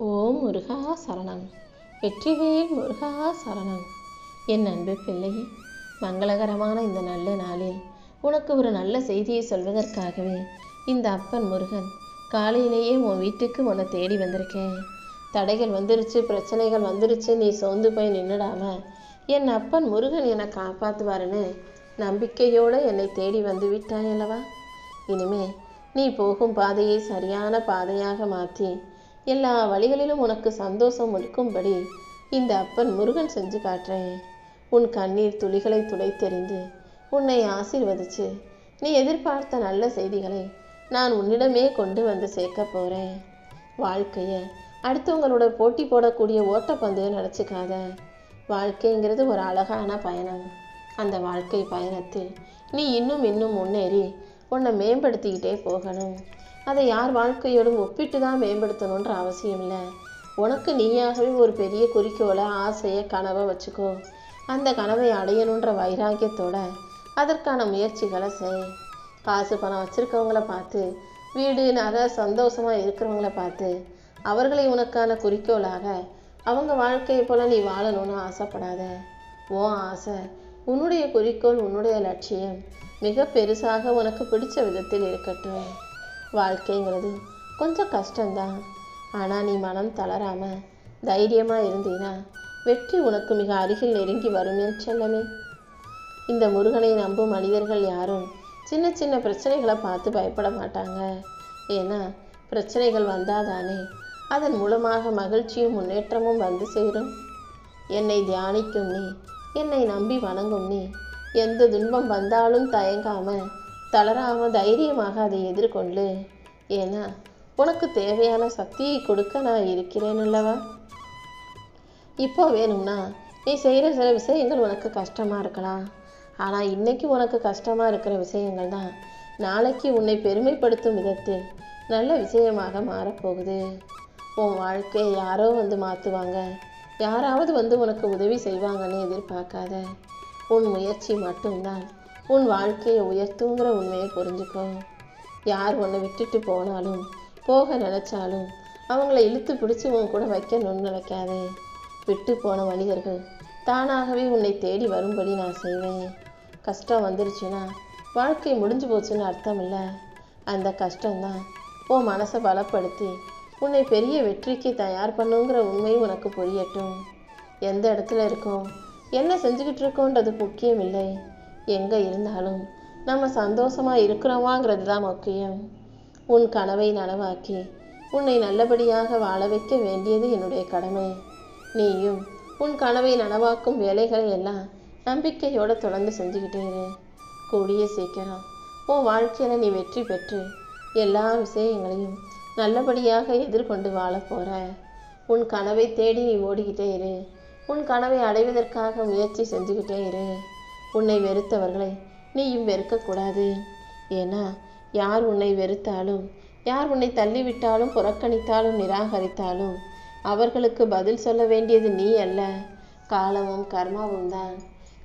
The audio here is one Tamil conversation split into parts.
ஓம் முருகா சரணம். வெற்றிவேல் முருகா சரணம். என் அன்பு பிள்ளையே, மங்களகரமான இந்த நல்ல நாளில் உனக்கு ஒரு நல்ல செய்தியை சொல்வதற்காகவே இந்த அப்பன் முருகன் காலையிலேயே உன் வீட்டுக்கு உன்னை தேடி வந்திருக்கேன். தடைகள் வந்துருச்சு, பிரச்சனைகள் வந்துருச்சு, நீ சோர்ந்து போய் நின்றுடாம என் அப்பன் முருகன் என்னை காப்பாற்றுவாருன்னு நம்பிக்கையோடு என்னை தேடி வந்து விட்டாய் அல்லவா? இனிமே நீ போகும் பாதையை சரியான பாதையாக மாற்றி எல்லா வழிகளிலும் உனக்கு சந்தோஷம் இருக்கும்படி இந்த அப்பன் முருகன் செஞ்சு காட்டுறேன். உன் கண்ணீர் துளிகளை துடைத்தெறிந்து உன்னை ஆசீர்வதிச்சு நீ எதிர்பார்த்த நல்ல செய்திகளை நான் உன்னிடமே கொண்டு வந்து சேர்க்க போகிறேன். வாழ்க்கையை அடுத்தவங்களோட போட்டி போடக்கூடிய ஓட்டப்பந்தயம் நினச்சிக்காத. வாழ்க்கைங்கிறது ஒரு அழகான பயணம். அந்த வாழ்க்கை பயணத்தில் நீ இன்னும் முன்னேறி உன்னை மேம்படுத்திக்கிட்டே போகணும். அதை யார் வாழ்க்கையோடும் ஒப்பிட்டு தான் மேம்படுத்தணுன்ற அவசியம் இல்லை. உனக்கு நீயாகவே ஒரு பெரிய குறிக்கோளை, ஆசையை, கனவை வச்சுக்கோ. அந்த கனவை அடையணுன்ற வைராக்கியத்தோட அதற்கான முயற்சிகளை செய். காசு பணம் வச்சுருக்கவங்கள பார்த்து, வீடு நகை சந்தோஷமாக இருக்கிறவங்கள பார்த்து அவர்களை உனக்கான குறிக்கோளாக அவங்க வாழ்க்கையை போல் நீ வாழணும்னு ஆசைப்படாத. உன் ஆசை, உன்னுடைய குறிக்கோள், உன்னுடைய லட்சியம் மிக பெருசாக உனக்கு பிடிச்ச விதத்தில் இருக்கட்டும். வாழ்க்கைங்கிறது கொஞ்சம் கஷ்டம்தான். ஆனால் நீ மனம் தளராமல் தைரியமாக இருந்தீன்னா வெற்றி உனக்கு மிக அருகில் நெருங்கி வரும் என் செல்லமே. இந்த முருகனை நம்பும் மனிதர்கள் யாரும் சின்ன சின்ன பிரச்சனைகளை பார்த்து பயப்பட மாட்டாங்க. ஏன்னா பிரச்சனைகள் வந்தால் தானே அதன் மூலமாக மகிழ்ச்சியும் முன்னேற்றமும் வந்து சேரும். என்னை தியானிக்கும் நீ, என்னை நம்பி வணங்கும் நீ, எந்த துன்பம் வந்தாலும் தயங்காமல் தளராமல் தைரியமாக அதை எதிர்கொள்ளு. ஏன்னா உனக்கு தேவையான சக்தியை கொடுக்க நான் இருக்கிறேன் அல்லவா? இப்போ வேணும்னா நீ செய்கிற சில விஷயங்கள் உனக்கு கஷ்டமாக இருக்கலாம். ஆனால் இன்னைக்கு உனக்கு கஷ்டமாக இருக்கிற விஷயங்கள் தான் நாளைக்கு உன்னை பெருமைப்படுத்தும் விதத்தில் நல்ல விஷயமாக மாறப்போகுது. உன் வாழ்க்கையை யாரோ வந்து மாற்றுவாங்க, யாராவது வந்து உனக்கு உதவி செய்வாங்கன்னு எதிர்பார்க்காத. உன் முயற்சி மட்டும்தான் உன் வாழ்க்கையை உயர்த்துங்கிற உண்மையை புரிஞ்சுக்கோ. யார் உன்னை விட்டுட்டு போனாலும், போக நினச்சாலும் அவங்கள இழுத்து பிடிச்சி உன் கூட வைக்கணும்னு நினைக்காதே. விட்டு போன மனிதர்கள் தானாகவே உன்னை தேடி வரும்படி நான் செய்வேன். கஷ்டம் வந்துருச்சுன்னா வாழ்க்கை முடிஞ்சு போச்சுன்னு அர்த்தம் இல்லை. அந்த கஷ்டம்தான் உன் மனசை பலப்படுத்தி உன்னை பெரிய வெற்றிக்கு தயார் பண்ணுங்கிற உண்மை உனக்கு புரியட்டும். எந்த இடத்துல இருக்கோம், என்ன செஞ்சுக்கிட்டு இருக்கோன்றது முக்கியம் இல்லை. எங்கே இருந்தாலும் நம்ம சந்தோஷமாக இருக்கிறோமாங்கிறது தான் முக்கியம். உன் கனவை நனவாக்கி உன்னை நல்லபடியாக வாழ வைக்க வேண்டியது என்னுடைய கடமை. நீயும் உன் கனவை நனவாக்கும் வேலைகளை எல்லாம் நம்பிக்கையோடு தொடர்ந்து செஞ்சுக்கிட்டே இரு. கூடிய சீக்கிரம் உன் வாழ்க்கையில் நீ வெற்றி பெற்று எல்லா விஷயங்களையும் நல்லபடியாக எதிர்கொண்டு வாழ போகிற. உன் கனவை தேடி நீ ஓடிக்கிட்டே இரு. உன் கனவை அடைவதற்காக முயற்சி செஞ்சுக்கிட்டே இரு. உன்னை வெறுத்தவர்களை நீயும் வெறுக்கக்கூடாது. ஏன்னா யார் உன்னை வெறுத்தாலும், யார் உன்னை தள்ளிவிட்டாலும், புறக்கணித்தாலும், நிராகரித்தாலும் அவர்களுக்கு பதில் சொல்ல வேண்டியது நீ அல்ல, காலமும் கர்மாவும் தான்.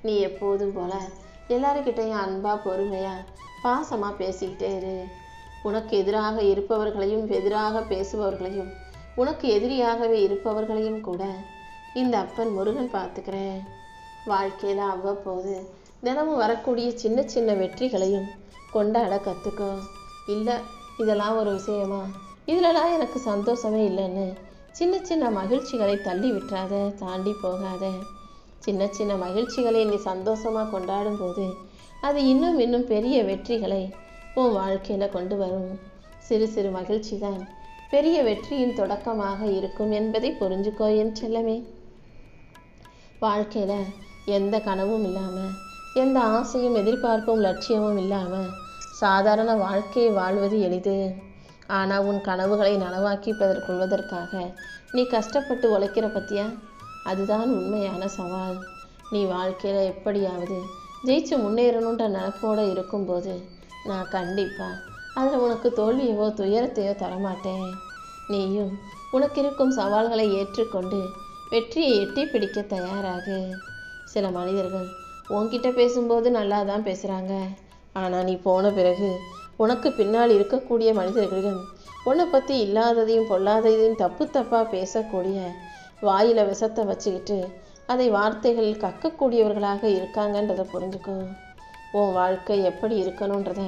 நீ எப்போதும் போல எல்லாருக்கிட்டையும் அன்பா, பொறுமையா, பாசமாக பேசிக்கிட்டே இரு. உனக்கு எதிராக இருப்பவர்களையும், எதிராக பேசுபவர்களையும், உனக்கு எதிரியாகவே இருப்பவர்களையும் கூட இந்த அப்பன் முருகன் பார்த்துக்கிறேன். வாழ்க்கையில் அவ்வப்போது தினமும் வரக்கூடிய சின்ன சின்ன வெற்றிகளையும் கொண்டாட கற்றுக்கோ. இல்லை இதெல்லாம் ஒரு விஷயமா, இதிலலாம் எனக்கு சந்தோஷமே இல்லைன்னு சின்ன சின்ன மகிழ்ச்சிகளை தள்ளி விட்டுறாத, தாண்டி போகாத. சின்ன சின்ன மகிழ்ச்சிகளை நீ சந்தோஷமாக கொண்டாடும் போது அது இன்னும் பெரிய வெற்றிகளை உன் வாழ்க்கையில் கொண்டு வரும். சிறு சிறு மகிழ்ச்சி தான் பெரிய வெற்றியின் தொடக்கமாக இருக்கும் என்பதை புரிஞ்சுக்கோ என் செல்லமே. வாழ்க்கையில் எந்த கனவும் இல்லாமல், எந்த ஆசையும் எதிர்பார்ப்பும் லட்சியமும் இல்லாமல் சாதாரண வாழ்க்கையை வாழ்வது எளிது. ஆனால் உன் கனவுகளை நனவாக்கி கொள்வதற்காக நீ கஷ்டப்பட்டு உழைக்கிற பற்றியா, அதுதான் உண்மையான சவால். நீ வாழ்க்கையில் எப்படியாவது ஜெயிச்சு முன்னேறணுன்ற நினைப்போடு இருக்கும்போது நான் கண்டிப்பாக அதில் உனக்கு தோல்வியவோ துயரத்தையோ தரமாட்டேன். நீயும் உனக்கு இருக்கும் சவால்களை ஏற்றுக்கொண்டு வெற்றியை எட்டி பிடிக்க தயாராகு. சில மனிதர்கள் உன்கிட்ட பேசும்போது நல்லா தான் பேசுகிறாங்க, ஆனால் நீ போன பிறகு உனக்கு பின்னால் இருக்கக்கூடிய மனிதர்களிடம் உன்னை பற்றி இல்லாததையும் பொல்லாததையும் தப்பு தப்பாக பேசக்கூடிய வாயில் விஷத்தை வச்சுக்கிட்டு அதை வார்த்தைகளில் கக்கக்கூடியவர்களாக இருக்காங்கன்றதை புரிஞ்சுக்கோ. உன் வாழ்க்கை எப்படி இருக்கணுன்றத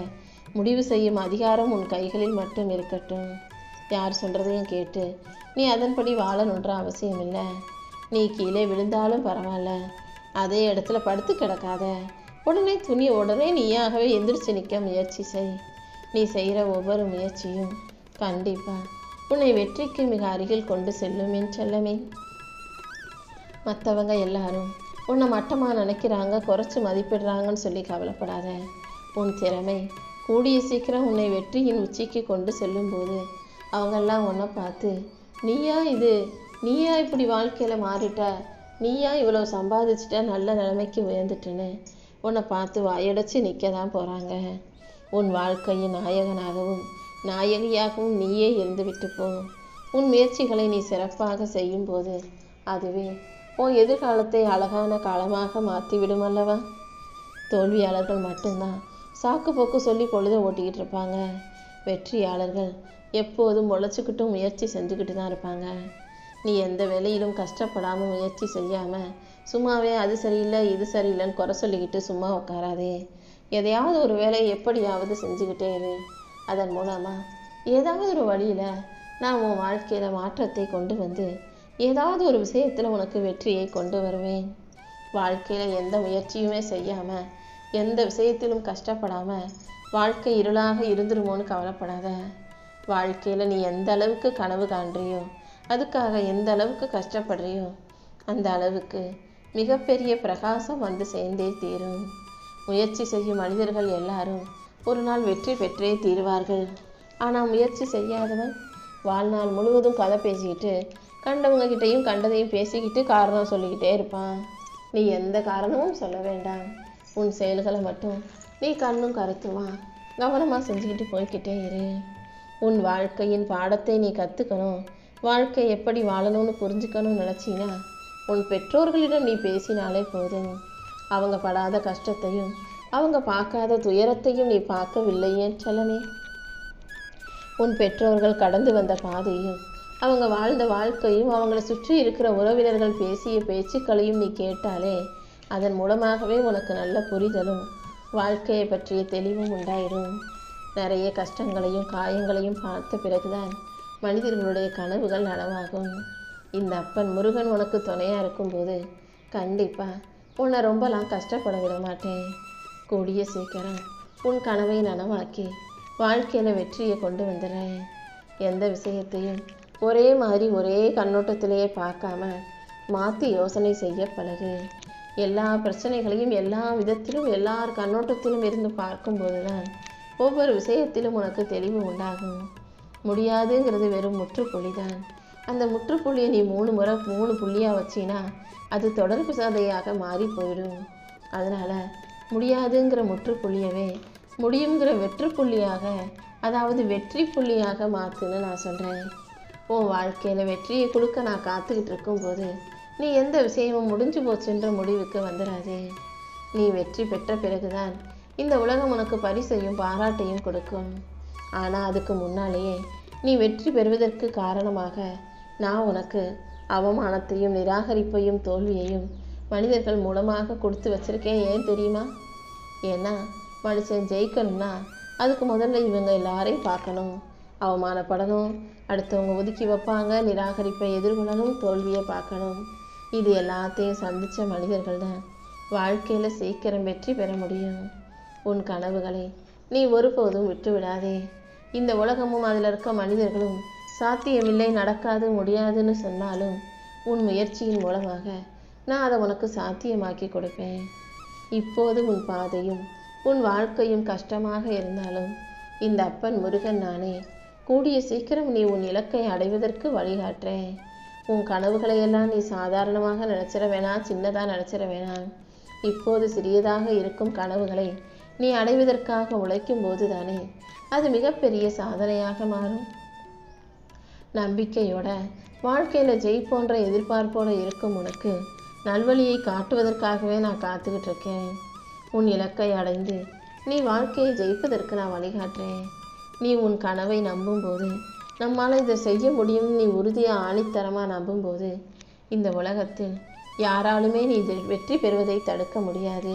முடிவு செய்யும் அதிகாரம் உன் கைகளில் மட்டும் இருக்கட்டும். யார் சொல்கிறதையும் கேட்டு நீ அதன்படி வாழணுன்ற அவசியம் இல்லை. நீ கீழே விழுந்தாலும் பரவாயில்ல, அதே இடத்துல படுத்து கிடக்காத. உடனே நீயாகவே எந்திரிச்சு நிற்க முயற்சி செய். நீ செய்கிற ஒவ்வொரு முயற்சியும் கண்டிப்பாக உன்னை வெற்றிக்கு மிக அருகில் கொண்டு செல்லும் என் செல்லமே. மற்றவங்க எல்லாரும் உன்னை மட்டமாக நினைக்கிறாங்க, குறைச்சி மதிப்பிடுறாங்கன்னு சொல்லி கவலைப்படாத. உன் திறமை கூடிய சீக்கிரம் உன்னை வெற்றியின் உச்சிக்கு கொண்டு செல்லும்போது அவங்கெல்லாம் உன்னை பார்த்து நீயா இப்படி வாழ்க்கையில் மாறிட்ட, நீயா இவ்வளோ சம்பாதிச்சிட்ட, நல்ல நிலைமைக்கு உயர்ந்துட்டுன்னு உன்னை பார்த்து வாயடைச்சி நிற்க தான் போகிறாங்க. உன் வாழ்க்கையின் நாயகனாகவும் நாயகியாகவும் நீயே இருந்து போ. உன் முயற்சிகளை நீ சிறப்பாக செய்யும்போது அதுவே உன் எதிர்காலத்தை அழகான காலமாக மாற்றிவிடும் அல்லவா. தோல்வியாளர்கள் மட்டும்தான் சாக்கு போக்கு சொல்லி பொழுத ஓட்டிக்கிட்டு இருப்பாங்க. வெற்றியாளர்கள் எப்போதும் முளைச்சிக்கிட்டும் முயற்சி செஞ்சுக்கிட்டு தான் இருப்பாங்க. நீ எந்த வேலையிலும் கஷ்டப்படாமல் முயற்சி செய்யாமல் சும்மாவே அது சரியில்லை இது சரியில்லைன்னு குறை சொல்லிக்கிட்டு சும்மா உட்காராதே. எதையாவது ஒரு வேலையை எப்படியாவது செஞ்சுக்கிட்டே இரு. அதன் மூலமாக ஏதாவது ஒரு வழியில் நான் உன் வாழ்க்கையில் மாற்றத்தை கொண்டு வந்து ஏதாவது ஒரு விஷயத்தில் உனக்கு வெற்றியை கொண்டு வருவேன். வாழ்க்கையில் எந்த முயற்சியுமே செய்யாமல் எந்த விஷயத்திலும் கஷ்டப்படாமல் வாழ்க்கை இருளாக இருந்துருமோன்னு கவலைப்படாத. வாழ்க்கையில் நீ எந்த அளவுக்கு கனவு காண்றியோ, அதுக்காக எந்த அளவுக்கு கஷ்டப்படுறியோ, அந்த அளவுக்கு மிகப்பெரிய பிரகாசம் வந்து சேர்ந்தே தீரும். முயற்சி செய்யும் மனிதர்கள் எல்லாரும் ஒரு நாள் வெற்றி பெற்றே தீருவார்கள். ஆனால் முயற்சி செய்யாதவன் வாழ்நாள் முழுவதும் கதை பேசிக்கிட்டு கண்டவங்க கிட்டையும் கண்டதையும் பேசிக்கிட்டு காரணம் சொல்லிக்கிட்டே இருப்பான். நீ எந்த காரணமும் சொல்ல வேண்டாம். உன் செயல்களை மட்டும் நீ கண்ணும் கருத்துமா கவனமாக செஞ்சுக்கிட்டு போய்கிட்டே இரு. உன் வாழ்க்கையின் பாடத்தை நீ கற்றுக்கணும், வாழ்க்கை எப்படி வாழணும்னு புரிஞ்சுக்கணும்னு நினச்சின்னா உன் பெற்றோர்களிடம் நீ பேசினாலே போதும். அவங்க படாத கஷ்டத்தையும் அவங்க பார்க்காத துயரத்தையும் நீ பார்க்கவில்லையே செல்லமே. உன் பெற்றோர்கள் கடந்து வந்த பாதையும் அவங்க வாழ்ந்த வாழ்க்கையும் அவங்கள சுற்றி இருக்கிற உறவினர்கள் பேசிய பேச்சுக்களையும் நீ கேட்டாலே அதன் மூலமாகவே உனக்கு நல்ல புரிதலும் வாழ்க்கையை பற்றிய தெளிவும் உண்டாயிடும். நிறைய கஷ்டங்களையும் காயங்களையும் பார்த்த பிறகுதான் மனிதர்களுடைய கனவுகள் நனவாகும். இந்த அப்பன் முருகன் உனக்கு துணையாக இருக்கும்போது கண்டிப்பாக உன்னை ரொம்பலாம் கஷ்டப்பட விட மாட்டேன். கூடிய சீக்கிரம் உன் கனவை நனவாக்கி வாழ்க்கையில் வெற்றியை கொண்டு வந்துடுறேன். எந்த விஷயத்தையும் ஒரே மாதிரி ஒரே கண்ணோட்டத்திலேயே பார்க்காம மாற்றி யோசனை செய்ய பழகு. எல்லா பிரச்சனைகளையும் எல்லா விதத்திலும் எல்லார் கண்ணோட்டத்திலும் இருந்து பார்க்கும்போது தான் ஒவ்வொரு விஷயத்திலும் உனக்கு தெளிவு உண்டாகும். முடியாதுங்கிறது வெறும் முற்றுப்புள்ளி தான். அந்த முற்றுப்புள்ளியை நீ 3 முறை 3 புள்ளியாக வச்சினா அது தொடர்பு சதையாக மாறி போயிடும். அதனால் முடியாதுங்கிற முற்றுப்புள்ளியவே முடியுங்கிற வெற்றுப்புள்ளியாக, அதாவது வெற்றி புள்ளியாக மாற்றுன்னு நான் சொல்கிறேன். உன் வாழ்க்கையில் வெற்றியை கொடுக்க நான் காத்துக்கிட்டு இருக்கும்போது நீ எந்த விஷயமும் முடிஞ்சு போச்சுன்ற முடிவுக்கு வந்துடாதே. நீ வெற்றி பெற்ற பிறகுதான் இந்த உலகம் உனக்கு பரிசையும் பாராட்டையும் கொடுக்கும். ஆனால் அதுக்கு முன்னாலேயே நீ வெற்றி பெறுவதற்கு காரணமாக நான் உனக்கு அவமானத்தையும் நிராகரிப்பையும் தோல்வியையும் மனிதர்கள் மூலமாக கொடுத்து வச்சிருக்கேன். ஏன் தெரியுமா? ஏன்னா மனுஷன் ஜெயிக்கணும்னா அதுக்கு முதல்ல இவங்க எல்லாரையும் பார்க்கணும், அவமானப்படணும், அடுத்தவங்க ஒதுக்கி வைப்பாங்க, நிராகரிப்பை எதிர்கொள்ளணும், தோல்வியை பார்க்கணும். இது எல்லாத்தையும் சந்தித்த மனிதர்கள் தான் வாழ்க்கையில் சீக்கிரம் வெற்றி பெற முடியும். உன் கனவுகளை நீ ஒருபோதும் விட்டு விடாதே. இந்த உலகமும் அதில் இருக்க மனிதர்களும் சாத்தியமில்லை, நடக்காது, முடியாதுன்னு சொன்னாலும் உன் முயற்சியின் மூலமாக நான் அதை உனக்கு சாத்தியமாக்கி கொடுப்பேன். இப்போது உன் பாதையும் உன் வாழ்க்கையும் கஷ்டமாக இருந்தாலும் இந்த அப்பன் முருகன் நானே கூடிய சீக்கிரம் நீ உன் இலக்கை அடைவதற்கு வழிகாட்டுறேன். உன் கனவுகளையெல்லாம் நீ சாதாரணமாக நினச்சிட வேணாம், சின்னதாக நினச்சிட வேணாம். இப்போது சிறியதாக இருக்கும் கனவுகளை நீ அடைவதற்காக உழைக்கும் போது தானே அது மிகப்பெரிய சாதனையாக மாறும். நம்பிக்கையோட வாழ்க்கையில் ஜெயிப்போன்ற எதிர்பார்ப்போடு இருக்கும் உனக்கு நல்வழியை காட்டுவதற்காகவே நான் காத்துக்கிட்டு இருக்கேன். உன் இலக்கை அடைந்து நீ வாழ்க்கையை ஜெயிப்பதற்கு நான் வழிகாட்டுறேன். நீ உன் கனவை நம்பும்போது நம்மால் இதை செய்ய முடியும்னு நீ உறுதியாக ஆணித்தரமாக நம்பும்போது இந்த உலகத்தில் யாராலுமே நீ வெற்றி பெறுவதை தடுக்க முடியாது.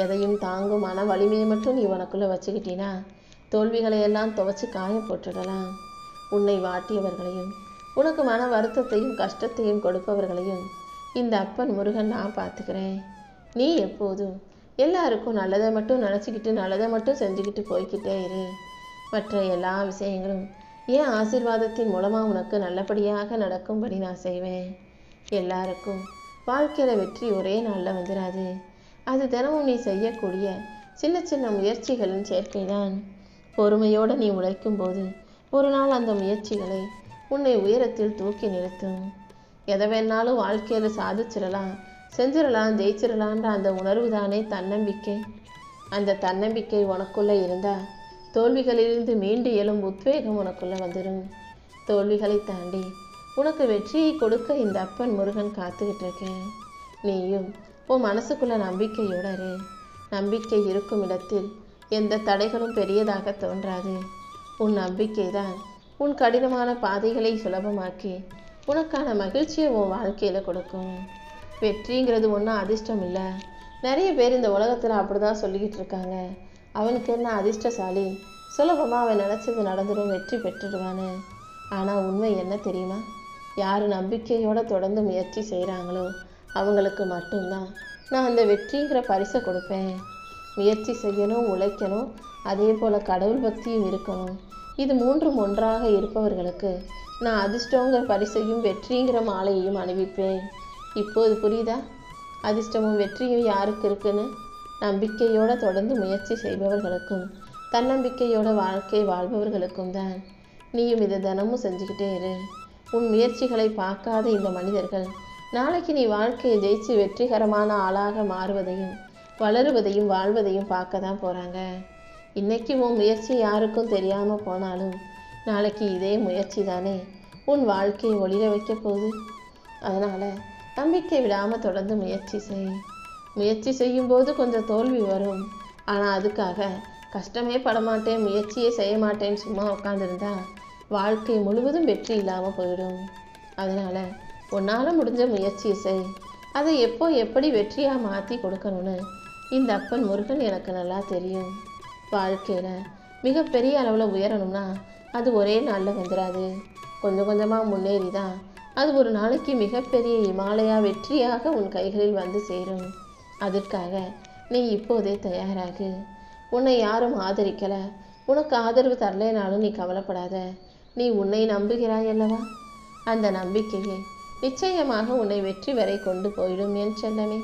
எதையும் தாங்கும் மன வலிமையை மட்டும் நீ உனக்குள்ளே வச்சுக்கிட்டினா தோல்விகளை எல்லாம் துவைச்சி காய போட்டுடலாம். உன்னை வாட்டியவர்களையும் உனக்கு மன வருத்தத்தையும் கஷ்டத்தையும் கொடுப்பவர்களையும் இந்த அப்பன் முருகன் நான் பார்த்துக்கிறேன். நீ எப்போதும் எல்லாருக்கும் நல்லதை மட்டும் நினச்சிக்கிட்டு நல்லதை மட்டும் செஞ்சுக்கிட்டு போய்கிட்டே இரு. மற்ற எல்லா விஷயங்களும் என் ஆசீர்வாதத்தின் மூலமாக உனக்கு நல்லபடியாக நடக்கும்படி நான் செய்வேன். எல்லாருக்கும் வாழ்க்கையில் வெற்றி ஒரே நாளில் வந்துடாது. அது தினமும் நீ செய்யக்கூடிய சின்ன சின்ன முயற்சிகளின் சேர்க்கை தான். பொறுமையோடு நீ உழைக்கும் போது ஒரு நாள் அந்த முயற்சிகளை உன்னை உயரத்தில் தூக்கி நிறுத்தும். எதை வேணாலும் வாழ்க்கையில் சாதிச்சிடலாம், செஞ்சிடலாம், ஜெயிச்சிடலான்ற அந்த உணர்வு தானே தன்னம்பிக்கை. அந்த தன்னம்பிக்கை உனக்குள்ளே இருந்தால் தோல்விகளிலிருந்து மீண்டு எழும் உத்வேகம் உனக்குள்ளே வந்துடும். தோல்விகளை தாண்டி உனக்கு வெற்றியை கொடுக்க இந்த அப்பன் முருகன் காத்துக்கிட்டு இருக்கேன். நீயும் உன் மனசுக்குள்ள நம்பிக்கையோட இரு. நம்பிக்கை இருக்கும் இடத்தில் எந்த தடைகளும் பெரியதாக தோன்றாது. உன் நம்பிக்கை தான் உன் கடினமான பாதைகளை சுலபமாக்கி உனக்கான மகிழ்ச்சியை உன் வாழ்க்கையில் கொடுக்கும். வெற்றிங்கிறது ஒன்றும் அதிர்ஷ்டம் இல்லை. நிறைய பேர் இந்த உலகத்தில் அப்படி தான் சொல்லிக்கிட்டு இருக்காங்க. அவனுக்கு என்ன அதிர்ஷ்டசாலி, சுலபமாக அவன் நினச்சது நடந்துடும், வெற்றி பெற்றுடுவான்னு. ஆனால் உண்மை என்ன தெரியுமா? யார் நம்பிக்கையோடு தொடர்ந்து முயற்சி செய்கிறாங்களோ அவங்களுக்கு மட்டும்தான் நான் அந்த வெற்றிங்கிற பரிசை கொடுப்பேன். முயற்சி செய்யணும், உழைக்கணும், அதே போல் கடவுள் பக்தியும் இருக்கணும். இது மூன்றும் ஒன்றாக இருப்பவர்களுக்கு நான் அதிர்ஷ்டங்கிற பரிசையும் வெற்றிங்கிற மாலையையும் அணிவிப்பேன். இப்போது புரியுதா? அதிர்ஷ்டமும் வெற்றியும் யாருக்கு இருக்குன்னு? நம்பிக்கையோடு தொடர்ந்து முயற்சி செய்பவர்களுக்கும் தன்னம்பிக்கையோட வாழ்க்கை வாழ்பவர்களுக்கும் தான். நீயும் இதை தினமும் செஞ்சுக்கிட்டே இரு. உன் முயற்சிகளை பார்க்காத இந்த மனிதர்கள் நாளைக்கு நீ வாழ்க்கையை ஜெயிச்சு வெற்றிகரமான ஆளாக மாறுவதையும் வளருவதையும் வாழ்வதையும் பார்க்க தான் போகிறாங்க. இன்னைக்கு உன் முயற்சி யாருக்கும் தெரியாமல் போனாலும் நாளைக்கு இதே முயற்சி தானே உன் வாழ்க்கையை ஒளிர வைக்க போகுது. அதனால் நம்பிக்கை விடாமல் தொடர்ந்து முயற்சி செய். முயற்சி செய்யும்போது கொஞ்சம் தோல்வி வரும். ஆனால் அதுக்காக கஷ்டமே படமாட்டேன், முயற்சியே செய்ய மாட்டேன்னு சும்மா உட்காந்துருந்தா வாழ்க்கை முழுவதும் வெற்றி இல்லாமல் போயிடும். அதனால் உன்னால் முடிஞ்ச முயற்சியை செய். அதை எப்போ எப்படி வெற்றியாக மாற்றி கொடுக்கணும்னு இந்த அப்பன் முருகன் எனக்கு நல்லா தெரியும். வாழ்க்கையில் மிகப்பெரிய அளவில் உயரணும்னா அது ஒரே நாளில் வந்துடாது. கொஞ்சம் கொஞ்சமாக முன்னேறி தான் அது ஒரு நாளைக்கு மிகப்பெரிய இமாலயா வெற்றியாக உன் கைகளில் வந்து சேரும். அதற்காக நீ இப்போதே தயாராகு. உன்னை யாரும் ஆதரிக்கலை, உனக்கு ஆதரவு தரலைனாலும் நீ கவலைப்படாத. நீ உன்னை நம்புகிறாய் அல்லவா? அந்த நம்பிக்கையை நிச்சயமாக உன்னை வெற்றி வரை கொண்டு போயிடும் என் செல்லமே.